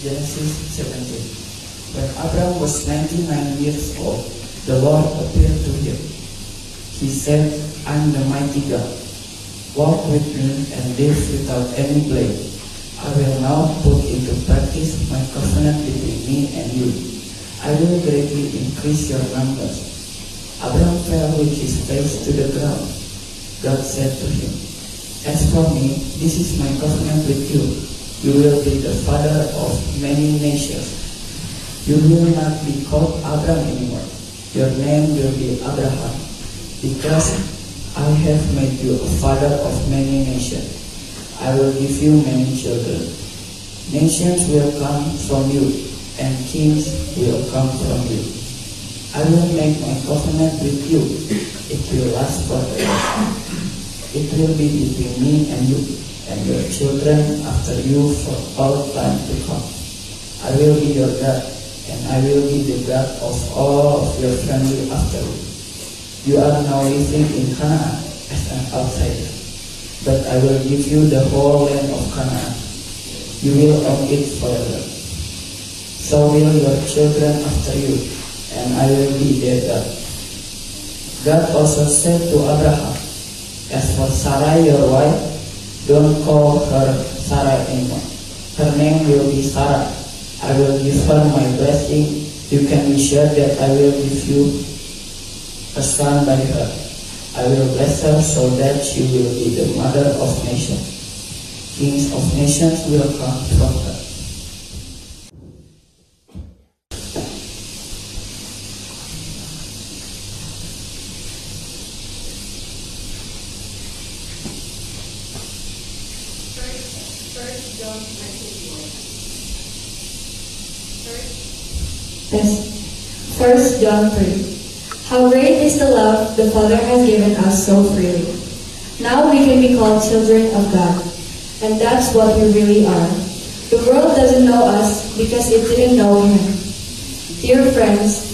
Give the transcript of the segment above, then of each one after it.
Genesis 17. When Abraham was 99 years old, the Lord appeared to him. He said, "I'm the mighty God. Walk with me and live without any blame. I will now put into practice my covenant between me and you. I will greatly increase your numbers." Abraham fell with his face to the ground. God said to him, "As for me, this is my covenant with you. You will be the father of many nations. You will not be called Abram anymore. Your name will be Abraham, because I have made you a father of many nations. I will give you many children. Nations will come from you, and kings will come from you. I will make my covenant with you. It will last forever. It will be between me and you, and your children after you for all time to come. I will be your God, and I will be the God of all of your family after you. You are now living in Canaan as an outsider, but I will give you the whole land of Canaan. You will own it forever. So will your children after you, and I will be their God." God also said to Abraham, "As for Sarai your wife, don't call her Sarai anymore. Her name will be Sarah. I will give her my blessing. You can be sure that I will give you a son by her. I will bless her so that she will be the mother of nations. Kings of nations will come from her." First John 3. How great is the love the Father has given us so freely. Now we can be called children of God, and that's what we really are. The world doesn't know us because it didn't know Him. Dear friends,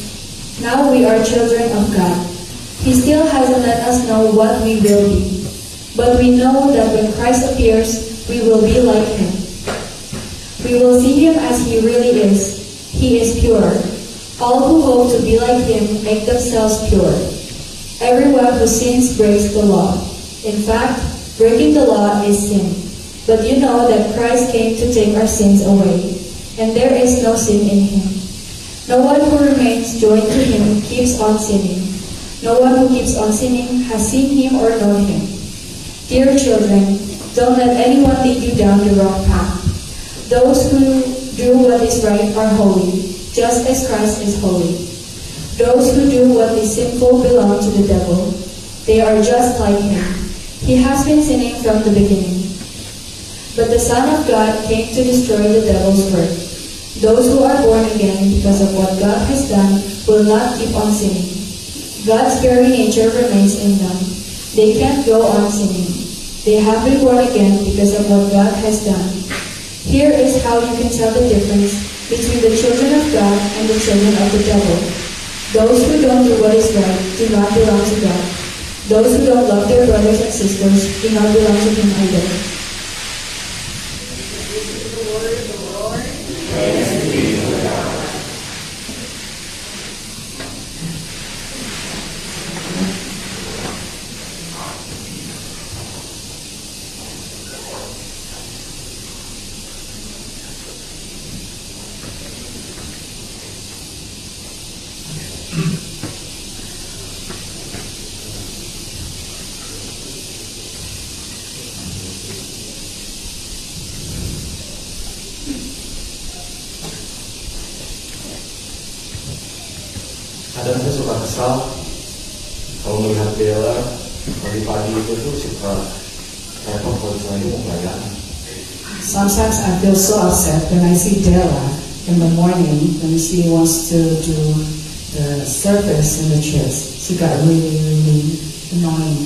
now we are children of God. He still hasn't let us know what we will be, but we know that when Christ appears, we will be like Him. We will see Him as He really is. He is pure. All who hope to be like Him make themselves pure. Everyone who sins breaks the law. In fact, breaking the law is sin. But you know that Christ came to take our sins away, and there is no sin in Him. No one who remains joined to Him keeps on sinning. No one who keeps on sinning has seen Him or known Him. Dear children, don't let anyone lead you down the wrong path. Those who do what is right are holy, just as Christ is holy. Those who do what is sinful belong to the devil. They are just like him. He has been sinning from the beginning. But the Son of God came to destroy the devil's work. Those who are born again because of what God has done will not keep on sinning. God's very nature remains in them. They can't go on sinning. They have been born again because of what God has done. Here is how you can tell the difference between the children of God and the children of the devil. Those who don't do what is right do not belong to God. Those who don't love their brothers and sisters do not belong to Him either. Kadang saya suka kesal kalau melihat Bella pagi-pagi itu tuh suka repot kalau misalnya mau pelayanan. Sometimes I feel so upset when I see Della in the morning when she wants to do the service in the church. She got really, really annoying.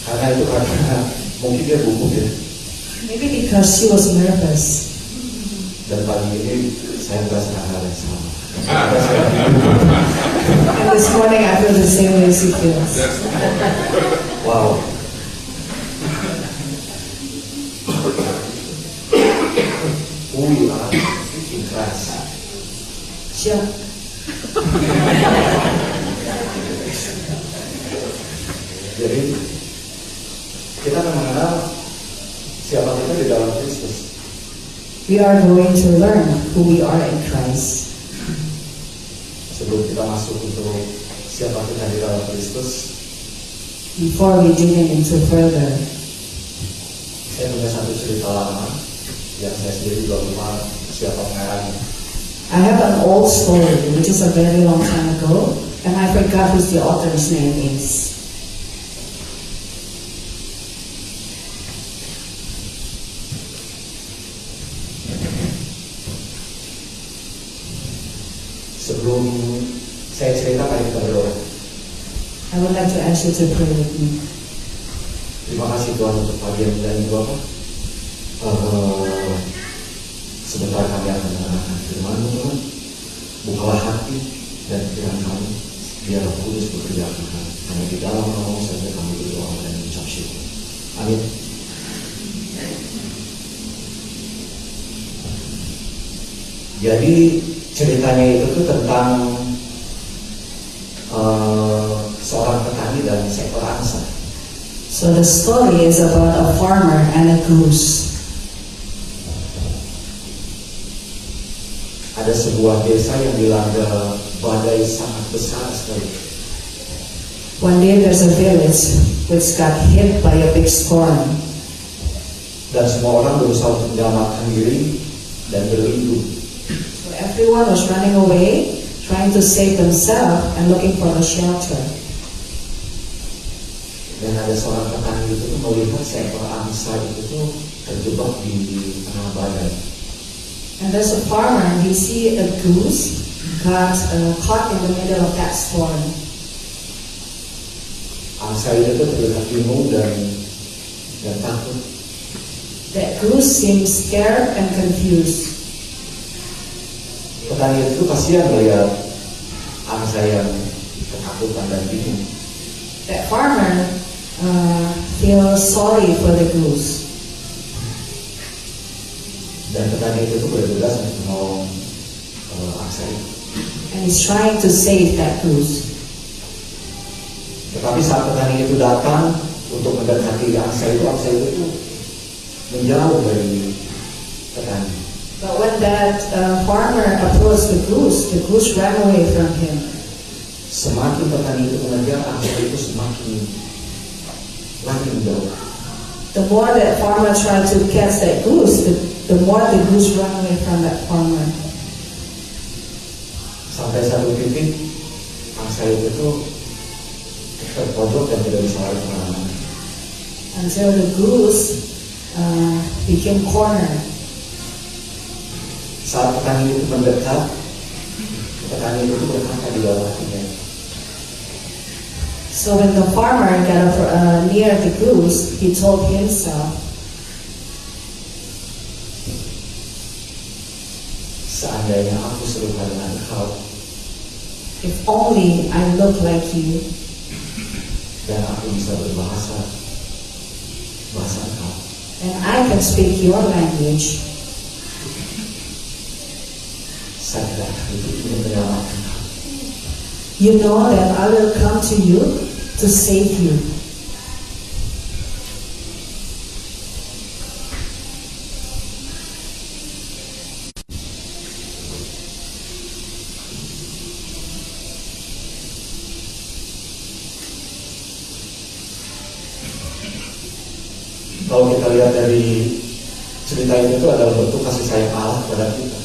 Karena itu karena mungkin dia gugup ya. Maybe because she was nervous. Dan pagi ini saya merasakan hal yang sama. And this morning I feel the same way she feels. Wow. Jadi kita akan mengenal siapa kita di dalam Kristus. We are going to learn who we are in Christ. Sebelum kita masuk untuk siapa kita di dalam Kristus, Before we dig into further, saya punya satu cerita lama yang saya sendiri juga lupa siapa pengarangnya. I have an old story which is a very long time ago, and I forgot who the author's name is. Sebelum saya cerita, mari kita berdoa. I would like to ask you to pray with me. Terima kasih Tuhan untuk pagi yang indah ini Bapak. Sebentar kami akan mendengarkan firman-Mu Tuhan. Bukalah hati dan pikiran kami, biar Roh Kudus bekerja Tuhan. Hanya di dalam nama-Mu saja kami berdoa dan mengucap syukur. Amin. Jadi ceritanya itu tuh tentang seorang petani dan seekor angsa. So the story is about a farmer and a goose. Ada sebuah desa yang dilanda badai sangat besar sekali. One day there's a village which got hit by a big storm. Dan semua orang berusaha untuk menyelamatkan diri dan berlindung. So everyone was running away, trying to save themselves and looking for a shelter. Dan ada seorang petani itu melihat seekor angsa itu tuh terjebak di tengah badai. And there's a farmer and he see a goose got caught in the middle of that storm. Angsa itu tuh terlihat bingung dan takut. That goose seemed scared and confused. Petani itu kasihan melihat angsa yang ketakutan dan bingung. That farmer feels sorry for the goose. Dan petani itu tuh bergegas untuk menolong angsa itu. And he's trying to save that goose. Tetapi saat petani itu datang untuk mendekati angsa itu tuh menjauh dari petani. But when that farmer approached the goose ran away from him. Semakin petani itu mengejar, angsa itu semakin menjauh. The more that farmer tried to catch that goose, the more the goose ran away from that farmer. Sampai satu titik angsa itu tuh terpojok dan tidak bisa lari kemana-mana. Until the goose became cornered. Saat petani itu mendekat, petani itu berkata di dalam hatinya, So when the farmer got near the goose, he told himself, seandainya aku serupa dengan kau, if only I look like you, dan aku bisa berbahasa kau, and I can speak your language, saya tidak akan ingin menyelamatkan kau. you know that I will come to you to save you. Kalau kita lihat dari cerita ini itu adalah bentuk kasih sayang Allah kepada kita.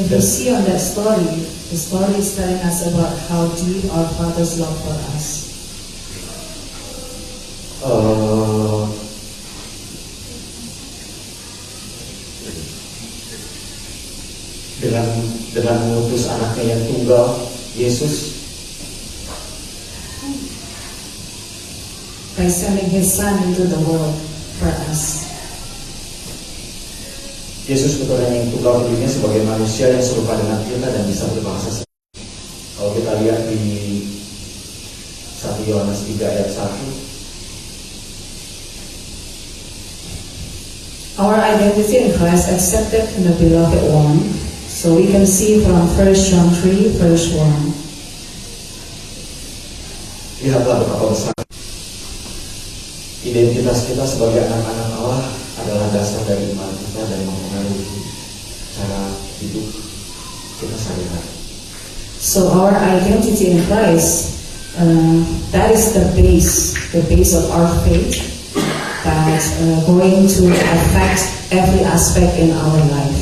If we see on that story, the story is telling us about how deep our Father's love for us. Dengan mengutus anaknya yang tunggal, Yesus, by sending His Son into the world for us. Yesus betulnya yang tunggal di dunia sebagai manusia yang serupa dengan kita dan bisa berbahasa. Kalau kita lihat di 1 Yohanes 3 ayat 1, Our identity in Christ accepted in the beloved one, so we can see from 1 John 3 verse 1. lihatlah betapa besar identitas kita sebagai anak-anak Allah adalah dasar dari iman kita dan mempengaruhi cara hidup kita sehari-hari. So our identity in Christ, that is the base of our faith, that going to affect every aspect in our life.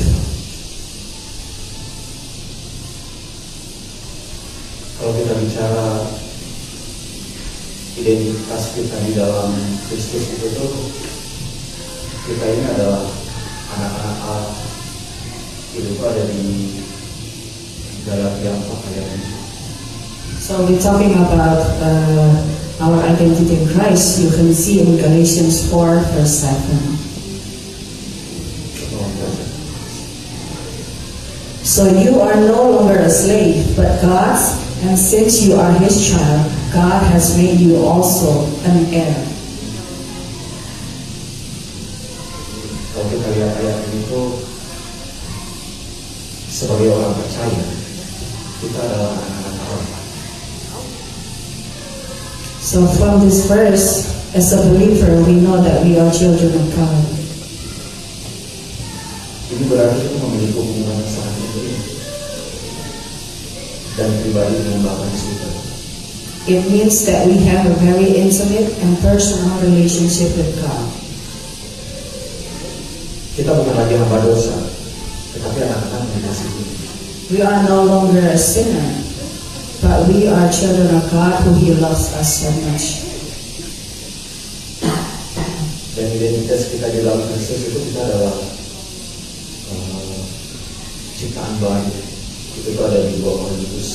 Kalau kita bicara identitas kita di dalam Kristus itu tuh, kita ini adalah anak-anak Allah. Itu ada di Galatia 4 ayat 7. So we're talking about our identity in Christ. You can see in Galatians 4 verse 7. So you are no longer a slave, but God's, and since you are His child, God has made you also an heir. Kalau kita lihat ayat ini tuh, sebagai orang percaya, kita adalah anak-anak Allah. So from this verse, as a believer, we know that we are children of God. Ini berarti kita memiliki hubungan yang sangat intim dan pribadi dengan Bapa di surga. It means that we have a very intimate and personal relationship with God. Kita bukan lagi hamba dosa, tetapi anak-anak yang dikasihi. We are no longer a sinner, but we are children of God who He loves us so much. Dan identitas kita di dalam Kristus itu kita adalah ciptaan baru. Itu ada di 2 Korintus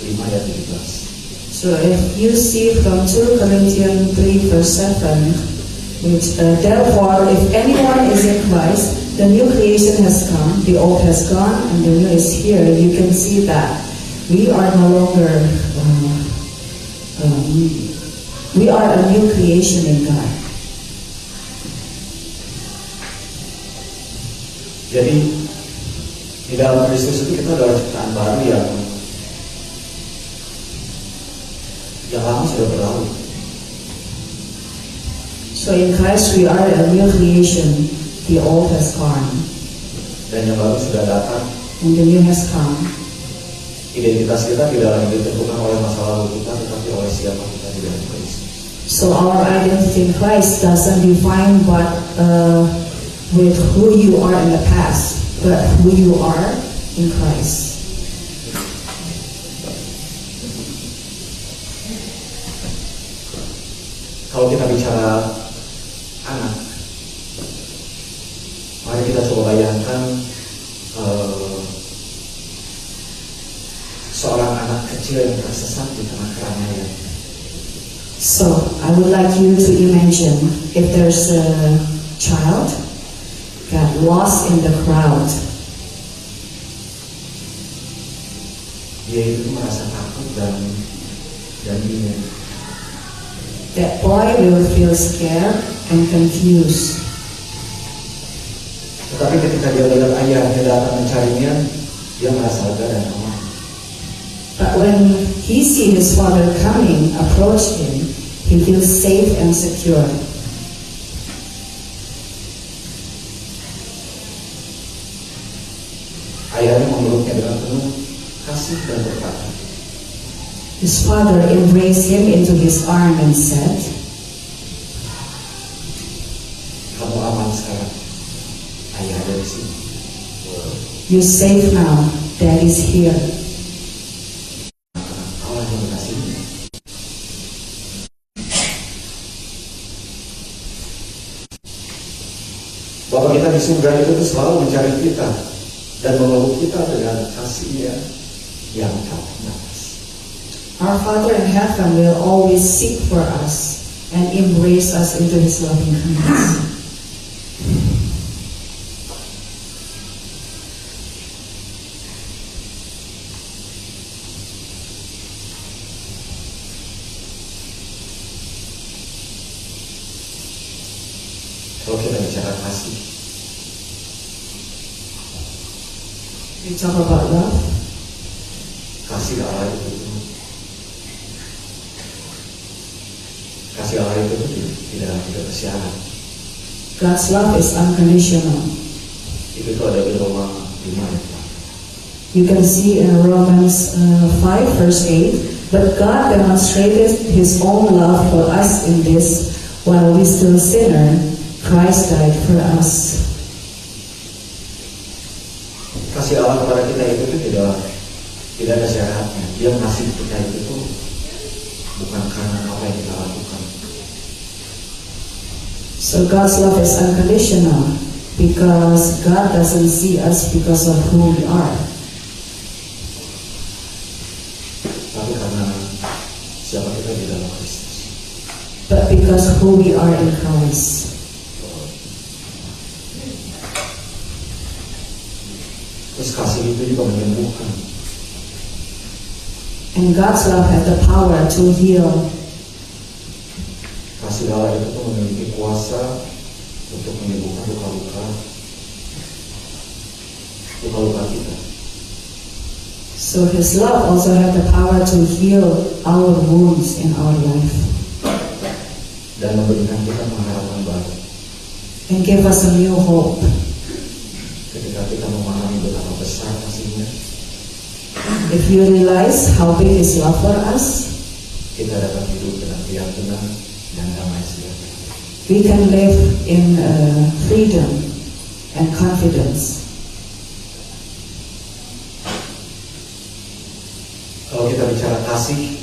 5 ayat 17. So if you see from 2 Corinthians 3 verse 7, which therefore if anyone is in Christ, the new creation has come, the old has gone, and the new is here. You can see that we are no longer, we are a new creation in God. Jadi di dalam Kristus itu kita adalah ciptaan baru yang lama sudah berlalu. So in Christ we are a new creation. The old has gone, Dan yang baru sudah datang. and the new has come. Identitas kita tidak lagi ditentukan oleh masa lalu kita, tetapi oleh siapa kita di dalam Kristus. So our identity in Christ doesn't define what with who you are in the past, but who you are in Christ. Kalau kita bicara anak, mari kita coba bayangkan seorang anak kecil yang tersesat di tengah keramaian. So I would like you to imagine if there's a child got lost in the crowd. Dia itu merasa takut dan bingung. That boy will feel scared and confused. Tetapi ketika dia lihat ayahnya datang mencarinya, dia merasa lega dan aman. But when he sees his father coming, approach him, he feels safe and secure. Ayahnya memeluknya dengan penuh kasih dan berkata, His father embraced him into his arm and said, "Kamu aman sekarang, ayah ada di sini." You're safe now, Dad is here. Allah yang mengasihi. Bapak kita di surga itu tuh selalu mencari kita dan memeluk kita dengan kasih-Nya yang tak batas. Our Father in heaven will always seek for us and embrace us into His loving kindness. Kalau kita bicara kasih, We talk about love. kasih Allah itu Kasih Allah itu tuh tidak bersyarat. God's love is unconditional. Itu tuh ada di Roma 5 ya. You can see in Romans 5 verse 8, but God demonstrated His own love for us in this, while we still sinner, Christ died for us. Kasih Allah kepada kita itu tuh tidak ada syaratnya. Dia ngasih kita itu tuh bukan karena apa yang kita lakukan. So God's love is unconditional because God doesn't see us because of who we are, Tapi karena siapa kita di dalam Kristus. but because who we are in Christ. Terus kasih itu juga menyembuhkan. And God's love has the power to heal. Kasih Allah itu tuh memiliki kuasa untuk menyembuhkan luka-luka kita. So His love also has the power to heal our wounds in our life Dan memberikan kita pengharapan baru. and give us a new hope. Ketika kita memahami betapa besar kasihnya, If you realize how big His love for us, kita dapat hidup dengan keyakinan dan damai sejahtera. we can live in freedom and confidence. Kalau kita bicara kasih,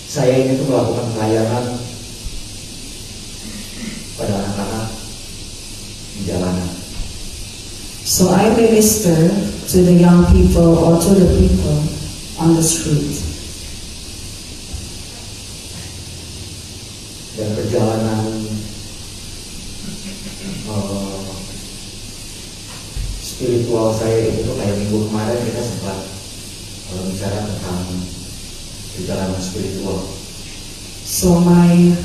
saya ini tuh melakukan pelayanan pada anak-anak di jalanan. So I minister to the young people or to the people on the street. Dan perjalanan spiritual saya itu kayak minggu kemarin kita sempat bicara tentang perjalanan spiritual. So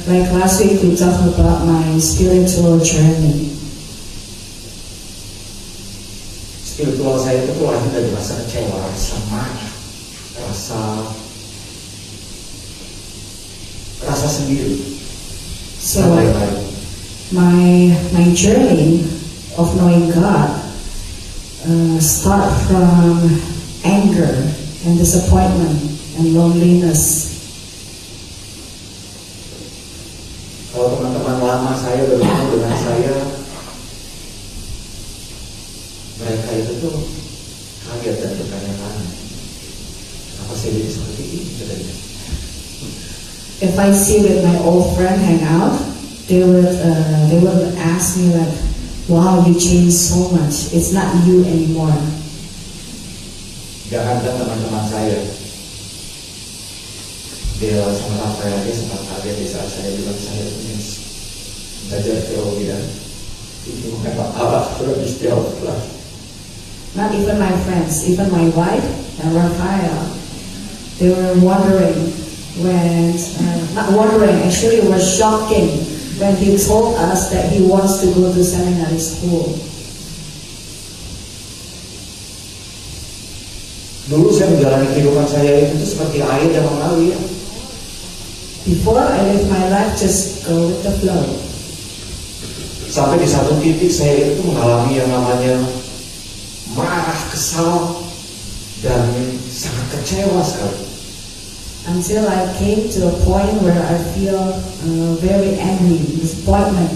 like last week we talked about my spiritual journey. Spiritual saya itu tuh lahir dari rasa kecewa, rasa marah, rasa sendiri. So Dan lain-lain. my journey of knowing God start from anger and disappointment and loneliness. Kalau teman-teman lama saya bertemu dengan saya, mereka itu tuh kaget dan bertanya-tanya, kenapa saya jadi seperti ini? Katanya. If I see with my old friend hang out, they would ask me like, "Wow, you changed so much. It's not you anymore." Jangankan teman-teman saya, dia sama Rafael dia sempat kaget di saat saya bilang saya punya belajar teologi dan itu memang Allah lebih istimewa. Not even my friends, even my wife and Raphael, they were wondering when, not wondering, actually it was shocking when he told us that he wants to go to seminary school. Dulu saya menjalani kehidupan saya itu seperti air yang mengalir. Before I live my life, just go with the flow. Sampai di satu titik saya itu mengalami yang namanya marah, kesal, dan sangat kecewa sekali. Until I came to a point where I feel very angry, disappointment.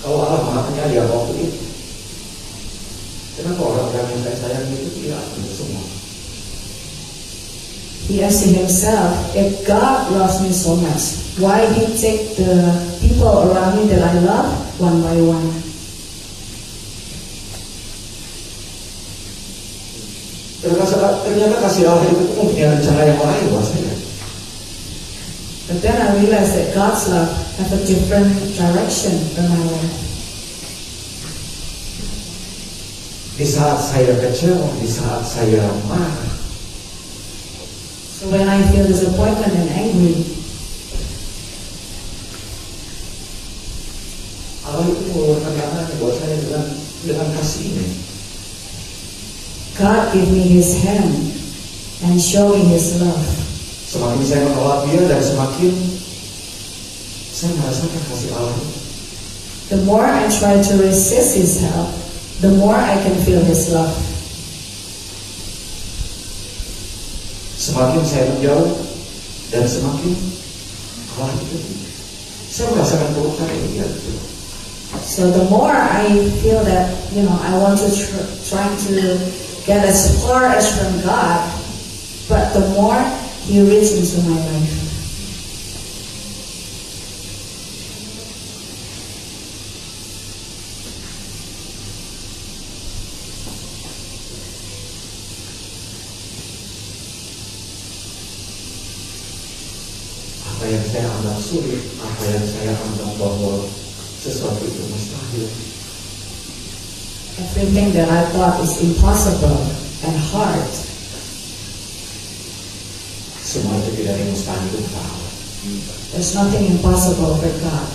Kalau Allah Maha Penyayang waktu itu, kenapa orang-orang yang saya sayang itu tidak ada semua? He asked himself, if God loves me so much, why He take the people around me that I love one by one? Ternyata kasih Allah itu punya rencana yang lain buat saya. But then I realized that God's love has a different direction in my life. Di saat saya kecewa, di saat saya marah, So when I feel disappointment and angry, Allah itu mengeluarkan anaknya buat saya dengan kasih ini. God gave me His hand and showed me His love. Semakin saya menolak dia dan semakin saya merasakan kasih Allah. The more I try to resist His help, the more I can feel His love. Semakin saya menjauh dan semakin Allah itu. Saya merasakan pelukan dia itu. So the more I feel that, I want to try to get as far as from God, but the more He reaches into my life. Apa yang saya anggap sulit, apa yang saya anggap bahwa sesuatu itu mustahil, Everything that I thought is impossible and hard, semua itu tidak ada yang mustahil untuk Allah. there's nothing impossible for God.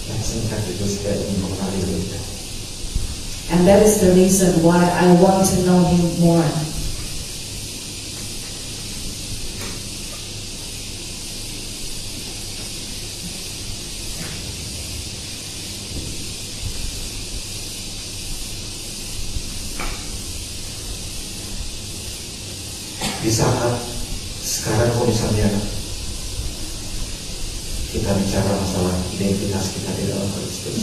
Dan singkat itu saya ingin mengenali dia. And that is the reason why I want to know Him more. Di saat sekarang kalau misalnya kita bicara masalah identitas kita di dalam Kristus,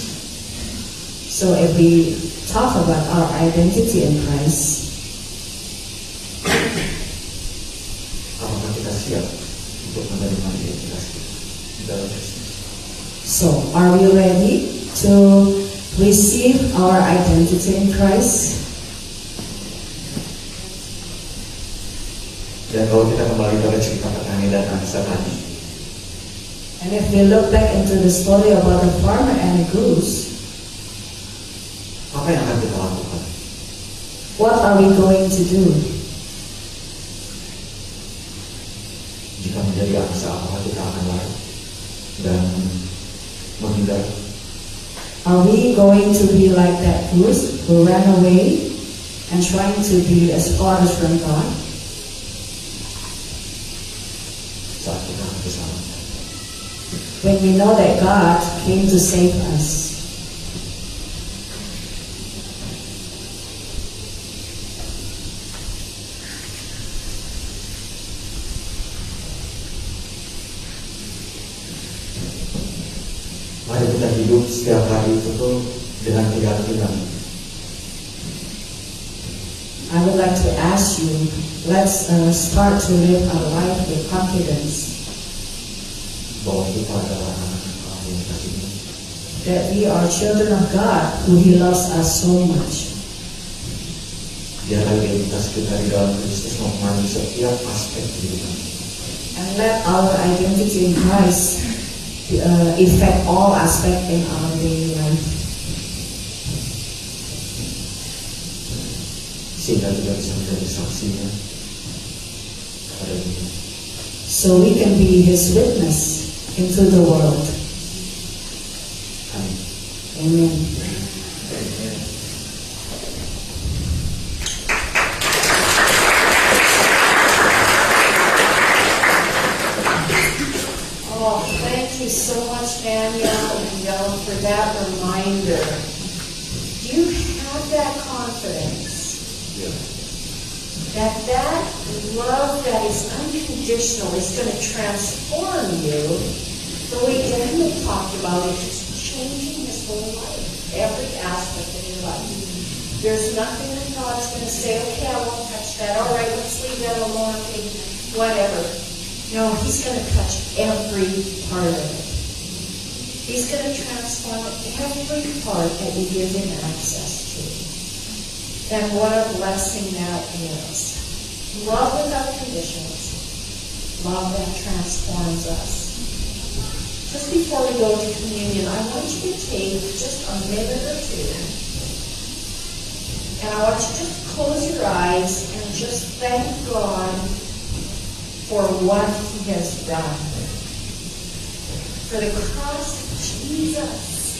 So if we talk about our identity in Christ, apakah kita siap untuk menerima identitas kita di dalam Kristus? so are we ready to receive our identity in Christ? Dan kalau kita kembali pada cerita petani dan angsa tadi, And if we look back into the story about the farmer and the goose, apa yang akan kita lakukan? what are we going to do? Jika menjadi angsa, apakah kita akan lari dan menghindar? Are we going to be like that goose who ran away and trying to be as far as from God? Saat kita akan bersama, When we know that God came to save us. mari kita hidup setiap hari itu tuh dengan keyakinan. I would like to ask you, let's start to live our life with confidence Bahwa kita adalah anak-anak Allah yang dikasihi. that we are children of God who He loves us so much. Biarlah identitas kita di dalam Kristus mempengaruhi setiap aspek kehidupan. And let our identity in Christ affect all aspects in our daily life. Sehingga kita bisa menjadi saksinya kepada dunia. So we can be His witness into the world. Amin. Amen. Oh, thank you so much, Danielle and Yellen, for that reminder. Do you have that confidence that love that is unconditional is going to transform you? The way Daniel talked about it, it's changing his whole life, every aspect of your life. There's nothing that God's going to say, okay, I won't touch that. All right, let's leave that alone. Okay, whatever. No, He's going to touch every part of it. He's going to transform every part that you give Him access to. And what a blessing that is. Love without conditions. Love that transforms us. Just before we go to communion, I want you to take just a minute or two. And I want you to just close your eyes and just thank God for what He has done. For the cross of Jesus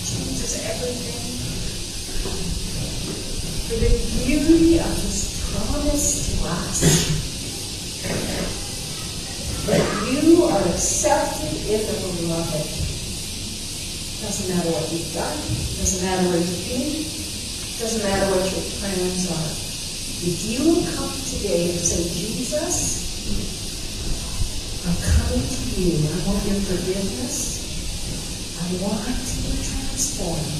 changes everything. For the beauty of His promise to us. That you are accepted in the beloved. Doesn't matter what you've done. Doesn't matter where you've been. Doesn't matter what your plans are. If you will come today and say, Jesus, I'm coming to you. I want your forgiveness. I want to be transformed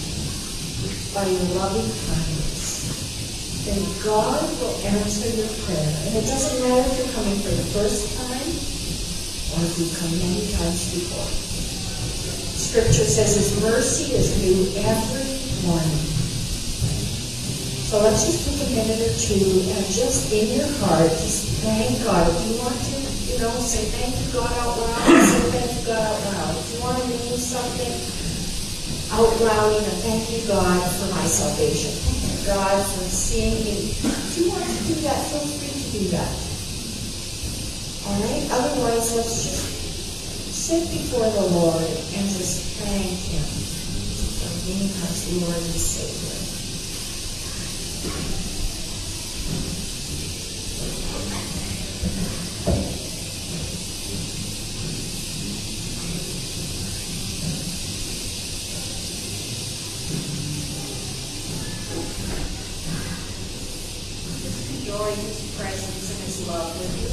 by your loving kindness. Then God will answer your prayer. And it doesn't matter if you're coming for the first time or if you've come many times before. Scripture says His mercy is new every morning. So let's just take a minute or two and just in your heart, just thank God. If you want to, say thank you God out loud, say thank you God out loud. If you want to name something out loud, thank you God for my salvation. Thank you God for seeing me. If you want to do that, feel free to do that. Alright? Otherwise, let's just sit before the Lord and just thank Him for being us Lord and Savior. Enjoy His presence and His love with you.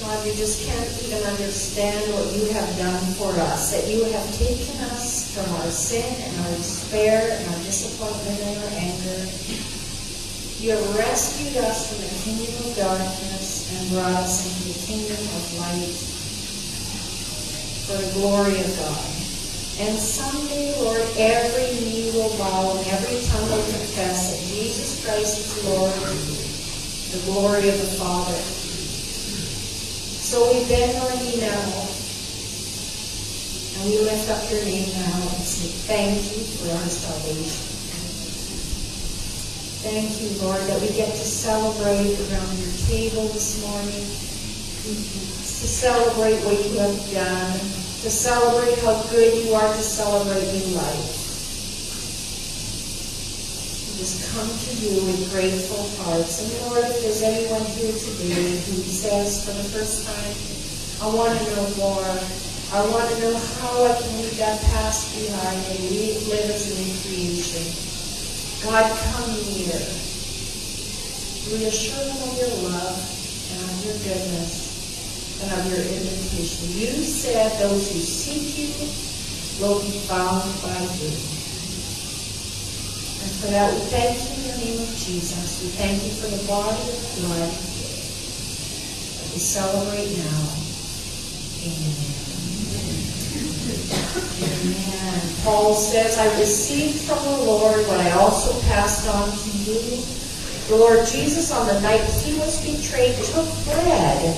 God, we just can't even understand what you have done for us, that you have taken us from our sin and our despair and our disappointment and our anger. You have rescued us from the kingdom of darkness and brought us into the kingdom of light for the glory of God. And someday, Lord, every knee will bow and every tongue will confess that Jesus Christ is Lord, the glory of the Father. So we bend our knee now, and we lift up your name now and say thank you for our salvation. Thank you, Lord, that we get to celebrate around your table this morning, to celebrate what you have done, to celebrate how good you are, to celebrate new life. Just come to you with grateful hearts. And Lord, if there's anyone here today who says for the first time, I want to know more. I want to know how I can leave that past behind and live as a new creation. God, come near. Reassure them of your love and of your goodness and of your invitation. You said those who seek you will be found by you. And for that, we thank you in the name of Jesus. We thank you for the body and blood that we celebrate now. Amen. Amen. Paul says, I received from the Lord what I also passed on to you. The Lord Jesus, on the night he was betrayed, took bread,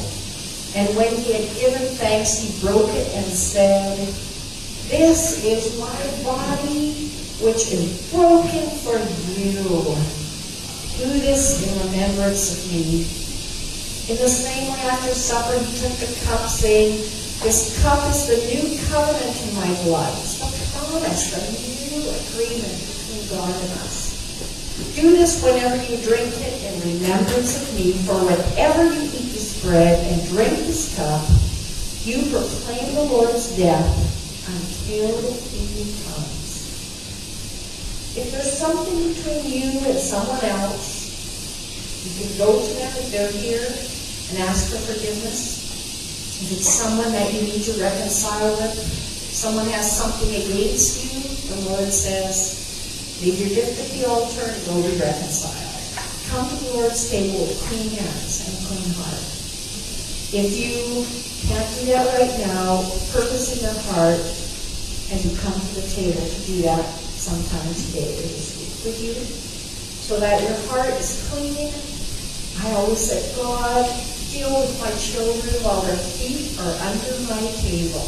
and when he had given thanks, he broke it and said, this is my body, which is broken for you. Do this in remembrance of me. In the same way, after supper, he took the cup, saying, this cup is the new covenant in my blood. It's the promise, the new agreement between God and us. Do this whenever you drink it in remembrance of me, for whenever you eat this bread and drink this cup, you proclaim the Lord's death until until he comes. If there's something between you and someone else, you can go to them if they're here and ask for forgiveness. If it's someone that you need to reconcile with, someone has something against you, the Lord says, leave your gift at the altar and go be reconciled. Come to the Lord's table with clean hands and a clean heart. If you can't do that right now, purpose in your heart as you come to the table to do that sometime today or this week. Would you? So that your heart is clean. I always said, God, deal with my children while their feet are under my table.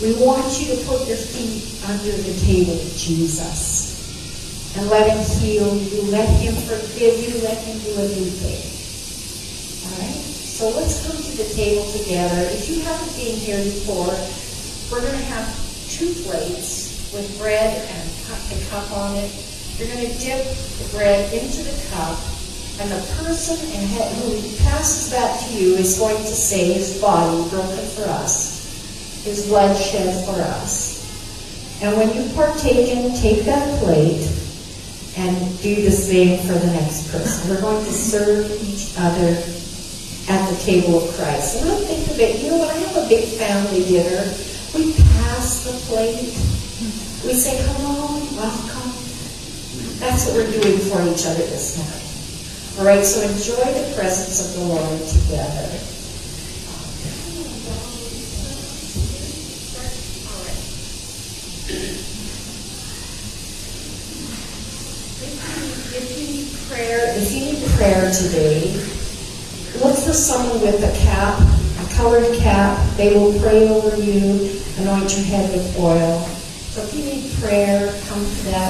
We want you to put your feet under the table of Jesus. And let him heal you, let him forgive you, let him do a new thing. Alright? So let's come to the table together. If you haven't been here before, we're going to have 2 plates with bread and a cup on it. You're going to dip the bread into the cup, and the person who passes that to you is going to say, his body broken for us, his blood shed for us. And when you partake in, take that plate and do the same for the next person. We're going to serve each other at the table of Christ. And I think of it, when I have a big family dinner, we pass the plate. We say, hello, welcome. That's what we're doing for each other this morning. All right, so enjoy the presence of the Lord together. If you need prayer today, look for someone with a cap, a colored cap. They will pray over you, anoint your head with oil. So if you need prayer, come to that.